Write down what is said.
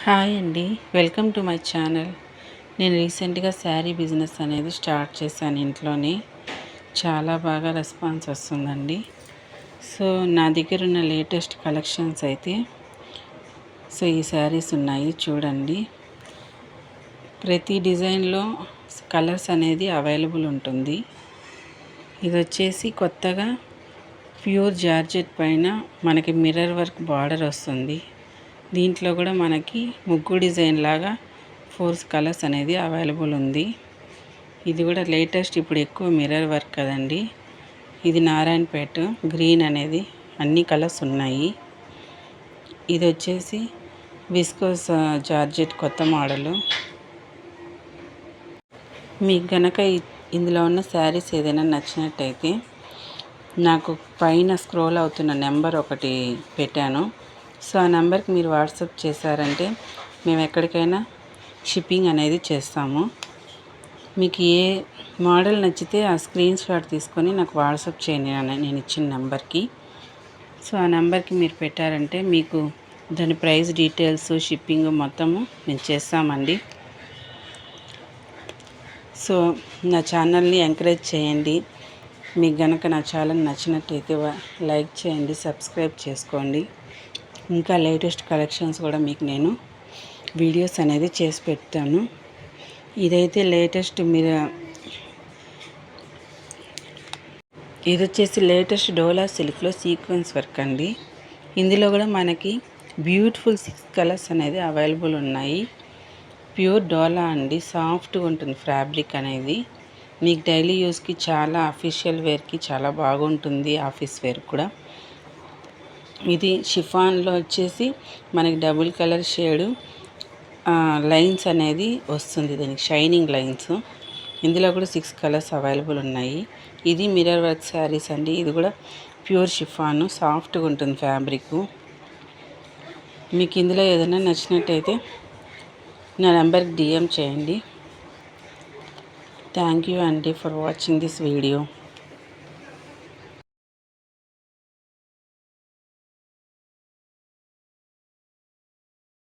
Hi అండి, welcome to my channel. నేను రీసెంట్గా శారీ బిజినెస్ అనేది స్టార్ట్ చేశాను ఇంట్లోనే. చాలా బాగా రెస్పాన్స్ వస్తుందండి. సో నా దగ్గర ఉన్న లేటెస్ట్ కలెక్షన్స్ అయితే ఈ శారీస్ ఉన్నాయి చూడండి. ప్రతి డిజైన్లో కలర్స్ అనేది అవైలబుల్ ఉంటుంది. ఇది వచ్చేసి కొత్తగా ప్యూర్ జార్జెట్ పైన మనకి మిర్రర్ వర్క్ బార్డర్ వస్తుంది. దీంట్లో కూడా మనకి ముగ్గు డిజైన్ లాగా 4 కలర్స్ అనేది అవైలబుల్ ఉంది. ఇది కూడా లేటెస్ట్, ఇప్పుడు ఎక్కువ మిర్రర్ వర్క్ కదండి. ఇది నారాయణపేట గ్రీన్ అనేది అన్ని కలర్స్ ఉన్నాయి. ఇది వచ్చేసి విస్కోస్ జార్జెట్ కొత్త మోడలు. మీకు గనక ఇందులో ఉన్న శారీస్ ఏదైనా నచ్చినట్టయితే నాకు పైన స్క్రోల్ అవుతున్న నెంబర్ ఒకటి పెట్టాను. సో ఆ నెంబర్కి మీరు వాట్సాప్ చేశారంటే మేము ఎక్కడికైనా షిప్పింగ్ అనేది చేస్తాము. మీకు ఏ మోడల్ నచ్చితే ఆ స్క్రీన్ షాట్ తీసుకొని నాకు వాట్సాప్ చేయండి నేను ఇచ్చిన నెంబర్కి. సో ఆ నెంబర్కి మీరు పెట్టారంటే మీకు దాని ప్రైస్ డీటెయిల్స్, షిప్పింగ్ మొత్తము మేము చేస్తామండి. సో నా ఛానల్ని ఎంకరేజ్ చేయండి. మీకు గనక నా ఛానల్ నచ్చినట్టయితే లైక్ చేయండి, సబ్స్క్రైబ్ చేసుకోండి. ఇంకా లేటెస్ట్ కలెక్షన్స్ కూడా మీకు నేను వీడియోస్ అనేది చేసి పెడతాను. ఇదైతే లేటెస్ట్ ఇది వచ్చేసి లేటెస్ట్ డోలా సిల్క్లో సీక్వెన్స్ వర్క్ అండి. ఇందులో కూడా మనకి బ్యూటిఫుల్ 6 కలర్స్ అనేది అవైలబుల్ ఉన్నాయి. ప్యూర్ డోలా అండి, సాఫ్ట్గా ఉంటుంది ఫ్యాబ్రిక్ అనేది. మీకు డైలీ యూస్కి చాలా అఫీషియల్ వేర్కి చాలా బాగుంటుంది, ఆఫీస్ వేర్ కూడా. ఇది షిఫాన్లో వచ్చేసి మనకి డబుల్ కలర్ షేడు లైన్స్ అనేది వస్తుంది, దీనికి షైనింగ్ లైన్స్. ఇందులో కూడా 6 కలర్స్ అవైలబుల్ ఉన్నాయి. ఇది మిర్రర్ వర్క్ శారీస్ అండి. ఇది కూడా ప్యూర్ షిఫాను, సాఫ్ట్గా ఉంటుంది ఫ్యాబ్రిక్. మీకు ఇందులో ఏదైనా నచ్చినట్టయితే నా నెంబర్కి DM చేయండి. థ్యాంక్ యూ అండి ఫర్ వాచింగ్ దిస్ వీడియో.